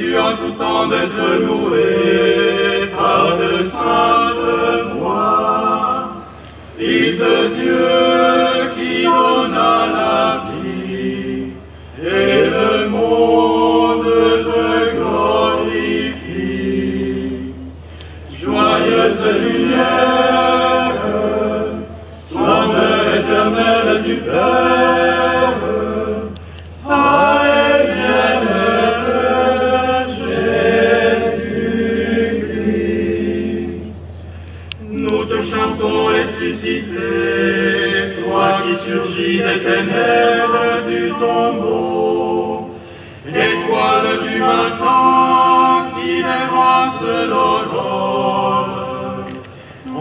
tu en tout temps d'être loué par de saintes voix. Fils de Dieu qui donna la vie, et le monde te glorifie. Joyeuse lumière, splendeur éternelle du Père, saint et bien-aimé Jésus-Christ. Nous te chantons ressuscité, toi qui surgis des ténèbres du tombeau, étoile du matin qui dévance l'aurore,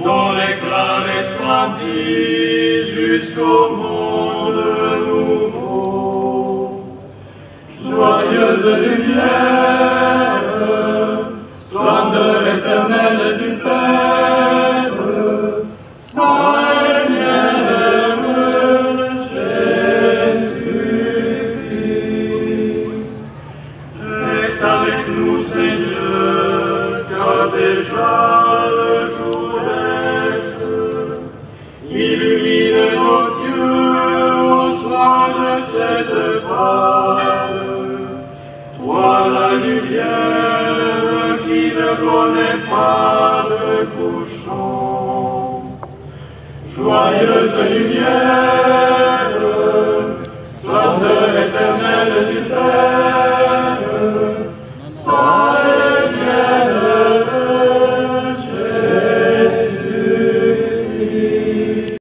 dont l'éclat resplendit jusqu'au monde nouveau. Joyeuse lumière, splendeur éternelle du Père, saint et bien-aimé Jésus-Christ. Reste avec nous, Seigneur, car déjà le jour reste. Illumine nos yeux au soir de cette Pâque. Toi la lumière qui ne connaît pas de couchant. Joyeuse lumière,